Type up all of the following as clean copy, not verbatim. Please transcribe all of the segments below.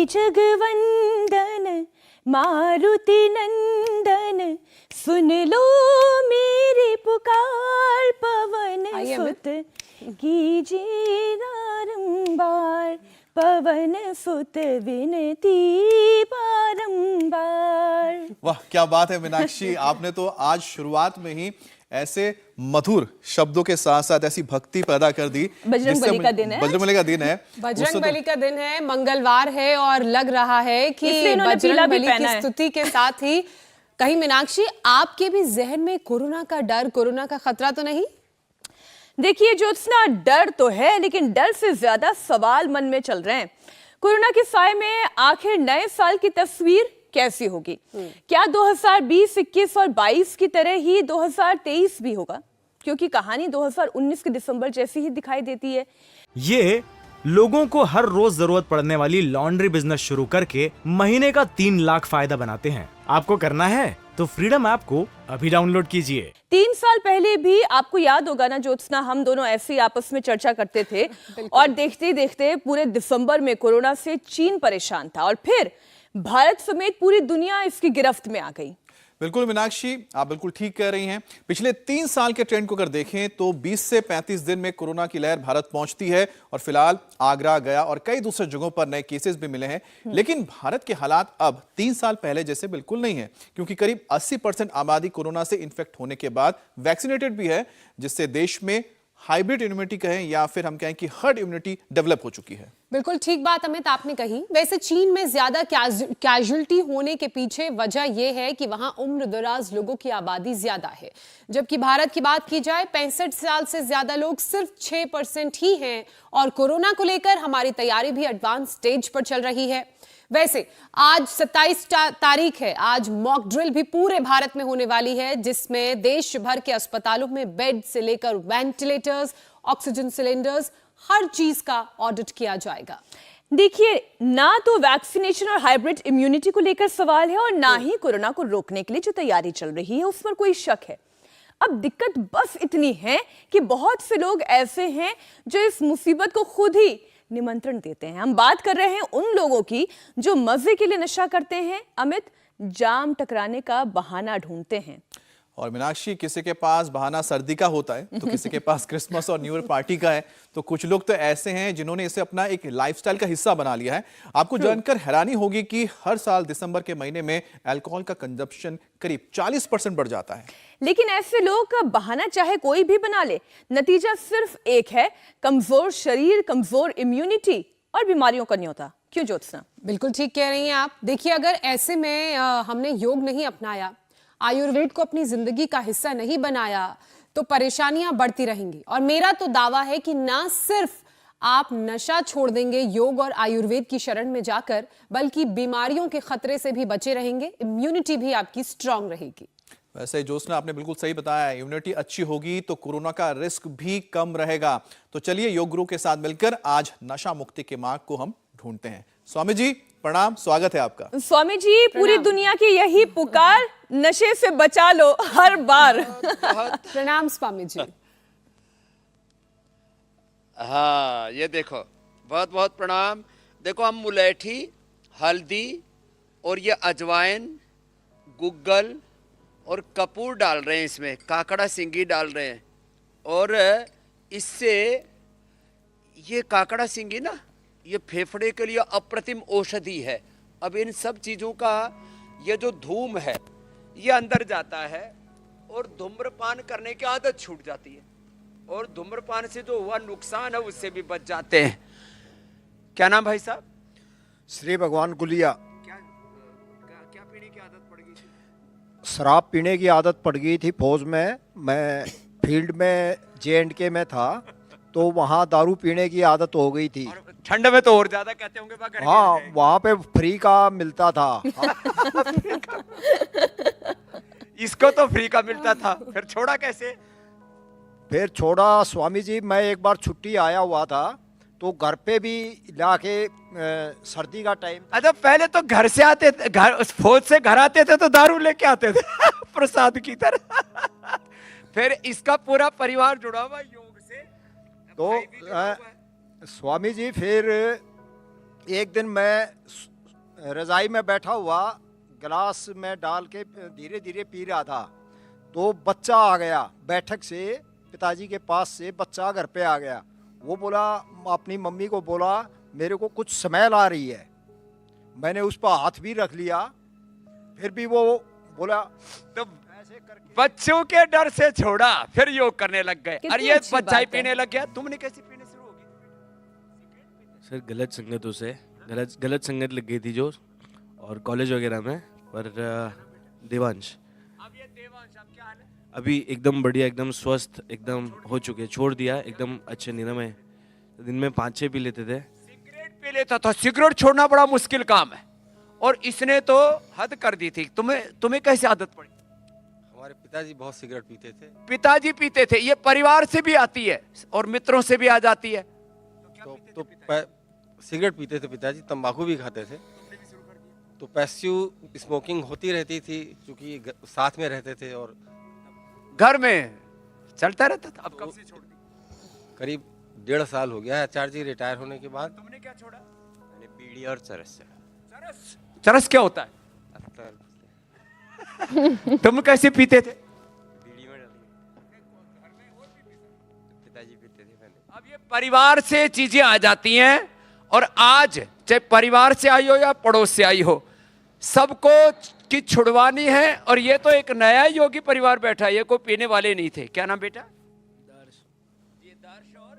जगवंदन मारुति नंदन, सुन लो मेरी पुकार, पवन सुत कीजिए बारंबार, पवन सुत विनती बारंबार। वाह क्या बात है मीनाक्षी, आपने तो आज शुरुआत में ही ऐसे मधुर शब्दों के साथ साथ ऐसी भक्ति पैदा कर दी। बजरंगबली का दिन है, बजरंगबली का दिन है, बजरंगबली का दिन है, मंगलवार है और लग रहा है कि बजरंगबली की स्तुति के साथ ही कहीं मीनाक्षी आपके भी जहन में कोरोना का डर, कोरोना का खतरा तो नहीं? देखिए ज्योत्सना, डर तो है लेकिन डर से ज्यादा सवाल मन में चल रहे हैं। कोरोना के साए में आखिर नए साल की तस्वीर कैसी होगी? क्या 2020, 21 और 22 की तरह ही 2023 भी होगा? क्योंकि कहानी 2019 के दिसंबर जैसी ही दिखाई देती है। ये लोगों को हर रोज जरूरत पड़ने वाली लॉन्ड्री बिजनेस शुरू करके महीने का 3 लाख फायदा बनाते हैं। आपको करना है तो फ्रीडम ऐप को अभी डाउनलोड कीजिए। 3 साल पहले भी आपको याद होगा ना ज्योत्सना, हम दोनों ऐसे ही आपस में चर्चा करते थे और देखते देखते पूरे दिसंबर में कोरोना से चीन परेशान था और फिर भारत समेत पूरी दुनिया इसकी गिरफ्त में आ गई। बिल्कुल मीनाक्षी, आप बिल्कुल ठीक कह रही हैं। पिछले 3 साल के ट्रेंड को अगर देखें तो 20 से 35 दिन में कोरोना की लहर भारत पहुंचती है और फिलहाल आगरा, गया और कई दूसरे जगहों पर नए केसेस भी मिले हैं। लेकिन भारत के हालात अब 3 साल पहले जैसे बिल्कुल नहीं है, क्योंकि करीब 80% आबादी कोरोना से इन्फेक्ट होने के बाद वैक्सीनेटेड भी है, जिससे देश में हाइब्रिड इम्यूनिटी कहें या फिर हम कहें कि हर्ड इम्यूनिटी डेवलप हो चुकी है। बिल्कुल ठीक बात अमित आपने कही। वैसे चीन में ज्यादा कैजुअल्टी होने के पीछे वजह यह है कि वहां उम्र दराज लोगों की आबादी ज्यादा है, जबकि भारत की बात की जाए 65 साल से ज्यादा लोग सिर्फ 6% ही हैं और कोरोना को लेकर हमारी तैयारी भी एडवांस स्टेज पर चल रही है। वैसे आज 27 तारीख है, आज मॉक ड्रिल भी पूरे भारत में होने वाली है, जिसमें देश भर के अस्पतालों में बेड से लेकर वेंटिलेटर्स, ऑक्सीजन सिलेंडर्स, हर चीज का ऑडिट किया जाएगा। देखिए, ना तो वैक्सीनेशन और हाइब्रिड इम्यूनिटी को लेकर सवाल है और ना ही कोरोना को रोकने के लिए जो तैयारी चल रही है उस पर कोई शक है। अब दिक्कत बस इतनी है कि बहुत से लोग ऐसे हैं जो इस मुसीबत को खुद ही निमंत्रण देते हैं। हम बात कर रहे हैं उन लोगों की जो मजे के लिए नशा करते हैं, अमित, जाम टकराने का बहाना ढूंढते हैं। और मीनाक्षी, किसी के पास बहाना सर्दी का होता है तो किसी के पास क्रिसमस और न्यू ईयर पार्टी का है, तो कुछ लोग तो ऐसे हैं जिन्होंने इसे अपना एक लाइफस्टाइल का हिस्सा बना लिया है। आपको जानकर हैरानी होगी कि हर साल दिसंबर के महीने में अल्कोहल का कंजप्शन करीब 40% बढ़ जाता है। लेकिन ऐसे लोग का बहाना चाहे कोई भी बना ले, नतीजा सिर्फ एक है, कमजोर शरीर, कमजोर इम्यूनिटी और बीमारियों का न्योता। क्यों ज्योत्सना? बिल्कुल ठीक कह रही हैं आप। देखिए, अगर ऐसे में हमने योग नहीं अपनाया, आयुर्वेद को अपनी जिंदगी का हिस्सा नहीं बनाया, तो परेशानियां बढ़ती रहेंगी। और मेरा तो दावा है कि ना सिर्फ आप नशा छोड़ देंगे योग और आयुर्वेद की शरण में जाकर, बल्कि बीमारियों के खतरे से भी बचे रहेंगे, इम्यूनिटी भी आपकी स्ट्रांग रहेगी। वैसे ज्योत्सना, आपने बिल्कुल सही बताया, इम्यूनिटी अच्छी होगी तो कोरोना का रिस्क भी कम रहेगा। तो चलिए योग गुरु के साथ मिलकर आज नशा मुक्ति के मार्ग को हम ढूंढते हैं। स्वामी जी प्रणाम, स्वागत है आपका। स्वामी जी, पूरी दुनिया की यही पुकार, नशे से बचा लो हर बार। प्रणाम स्वामी जी। हाँ, ये देखो, बहुत बहुत प्रणाम। देखो, हम मुलेठी, हल्दी और ये अजवाइन, गुग्गल और कपूर डाल रहे हैं, इसमें काकड़ा सिंगी डाल रहे हैं। और इससे ये काकड़ा सिंगी ना, ये फेफड़े के लिए अप्रतिम औषधि है। अब इन सब चीज़ों का ये जो धूम है ये अंदर जाता है और धूम्रपान करने की आदत छूट जाती है, और धूम्रपान से जो हुआ नुकसान है उससे भी बच जाते हैं। क्या नाम भाई साहब? श्री भगवान गुलिया। क्या पीने की आदत पड़ गई थी? शराब पीने की आदत पड़ गई थी फौज में। मैं फील्ड में J&K में था, तो वहाँ दारू पीने की आदत हो गई थी। ठंड में तो और ज्यादा कहते होंगे। हाँ, वहाँ पे फ्री का मिलता था। इसको तो फ्री का मिलता था, फिर छोड़ा कैसे? फिर छोड़ा स्वामी जी, मैं एक बार छुट्टी आया हुआ था तो घर पे भी लाके सर्दी का टाइम। अच्छा, पहले तो घर से आते थे, घर फौज से घर आते थे तो दारू लेके आते थे प्रसाद की तरह। फिर इसका पूरा परिवार जुड़ा हुआ योग से, तो स्वामी जी फिर एक दिन मैं रजाई में बैठा हुआ गिलास में डाल के धीरे धीरे पी रहा था, तो बच्चा आ गया बैठक से, पिताजी के पास से बच्चा घर पे आ गया। वो बोला, अपनी मम्मी को बोला मेरे को कुछ स्मेल आ रही है। मैंने उस पर हाथ भी रख लिया, फिर भी वो बोला, तो बच्चों के डर से छोड़ा, फिर योग करने लग गए। कितनी अरे ये अच्छी बच्चा ही बात है। पीने लग गया, तुमने कैसे पीने शुरू होगी? सर गलत संगतों से गलत संगत लग गई थी जो, और कॉलेज वगैरह में। पर देवांश, अब ये देवांश अब क्या हाल है? अभी एकदम बढ़िया, एकदम स्वस्थ, एकदम हो चुके, छोड़ दिया, एकदम अच्छे निरामय। दिन में 5-6 पी लेते थे। सिगरेट पी लेता था। सिगरेट छोड़ना बड़ा मुश्किल काम है, और इसने तो हद कर दी थी। तुम्हें कैसे आदत पड़ी? हमारे पिताजी बहुत सिगरेट पीते थे, पिताजी पीते थे। ये परिवार से भी आती है और मित्रों से भी आ जाती है। सिगरेट पीते थे पिताजी, तंबाकू भी खाते थे। तो पैसिव स्मोकिंग होती रहती थी, क्योंकि साथ में रहते थे और घर में चलता रहता था। अब कब से छोड़ दी? करीब 1.5 साल हो गया है आचार्य जी रिटायर होने के बाद। तुमने क्या छोड़ा? मैंने बीड़ी और चरस छोड़ा। चरस क्या होता है? तुम कैसे पीते थे? बीड़ी में पिताजी पीते थे पहले। अब ये परिवार से चीजें आ जाती हैं, और आज चाहे परिवार से आई हो या पड़ोस से आई हो, सबको की छुड़वानी है। और ये तो एक नया योगी परिवार बैठा है, ये कोई पीने वाले नहीं थे। क्या नाम बेटा? ये दर्श और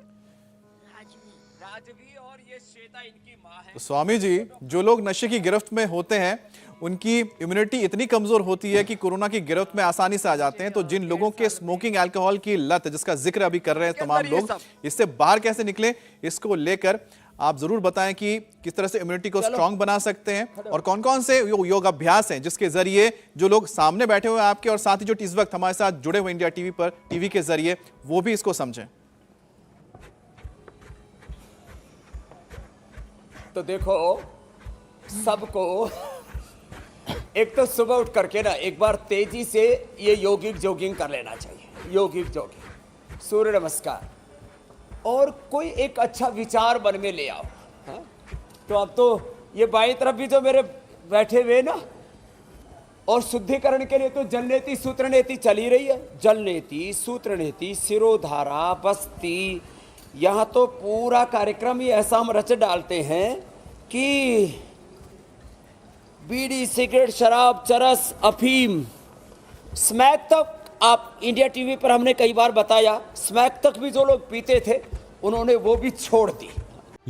राजवी, और ये श्वेता इनकी माँ है। तो स्वामी जी, जो लोग नशे की गिरफ्त में होते हैं उनकी इम्यूनिटी इतनी कमजोर होती है कि कोरोना की गिरफ्त में आसानी से आ जाते हैं। तो जिन लोगों के स्मोकिंग अल्कोहल की लत, जिसका जिक्र अभी कर रहे हैं तमाम लोग, इससे बाहर कैसे निकलें, इसको लेकर आप जरूर बताएं कि किस तरह से इम्यूनिटी को स्ट्रांग बना सकते हैं, और कौन कौन से योग अभ्यास हैं जिसके जरिए जो लोग सामने बैठे हुए हैं आपके, और साथ ही जो इस वक्त हमारे साथ जुड़े हुए इंडिया टीवी पर, टीवी के जरिए, वो भी इसको समझें। तो देखो, सबको एक तो सुबह उठ करके ना एक बार तेजी से ये योगिक जॉगिंग कर लेना चाहिए। योगिक जॉगिंग, सूर्य नमस्कार, और कोई एक अच्छा विचार मन में ले आओ। हाँ? तो अब तो ये बाईं तरफ भी जो मेरे बैठे हुए ना, और शुद्धिकरण के लिए तो जलनेति सूत्रनेति चल ही रही है। जलनेति, सूत्रनेति, सिरोधारा, बस्ती, यहाँ तो पूरा कार्यक्रम ही ऐसा हम रच डालते हैं कि बीड़ी, सिगरेट, शराब, चरस, अफीम, स्मैक तक, आप इंडिया टीवी पर हमने कई बार बताया, स्मैक तक भी जो लोग पीते थे उन्होंने वो भी छोड़ दी।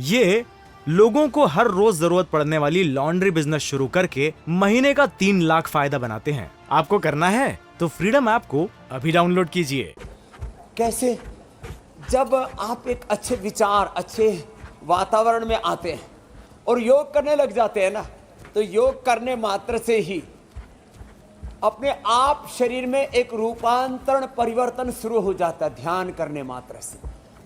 ये लोगों को हर रोज जरूरत पड़ने वाली लॉन्ड्री बिजनेस शुरू करके महीने का 3 लाख फायदा बनाते हैं। आपको करना है तो फ्रीडम ऐप को अभी डाउनलोड कीजिए। कैसे? जब आप एक अच्छे विचार, अच्छे वातावरण में आते हैं और योग करने लग जाते हैं ना, तो योग करने मात्र से ही अपने आप शरीर में एक रूपांतरण, परिवर्तन शुरू हो जाता है ध्यान करने मात्र से।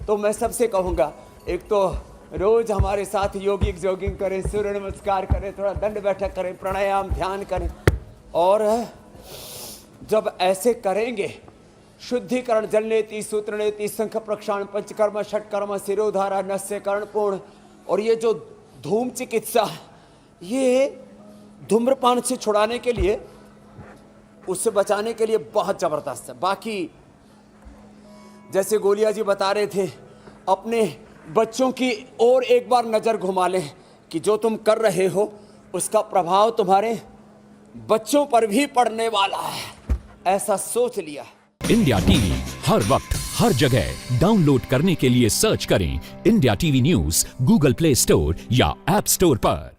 तो मैं सबसे कहूँगा, एक तो रोज हमारे साथ योगिक जॉगिंग करें, सूर्य नमस्कार करें, थोड़ा दंड बैठक करें, प्राणायाम, ध्यान करें, और जब ऐसे करेंगे, शुद्धिकरण, जलनेति, सूत्रनेति, शंख प्रक्षालन, पंचकर्म, षटकर्म, सिरोधारा, नस्यकरण पूर्ण, और ये जो धूम चिकित्सा, ये धूम्रपान से छुड़ाने के लिए, उससे बचाने के लिए बहुत जबरदस्त है। बाकी जैसे गोलिया जी बता रहे थे, अपने बच्चों की ओर एक बार नजर घुमा लें कि जो तुम कर रहे हो उसका प्रभाव तुम्हारे बच्चों पर भी पड़ने वाला है, ऐसा सोच लिया। इंडिया टीवी हर वक्त हर जगह डाउनलोड करने के लिए सर्च करें India TV news Google play store या ऐप स्टोर पर।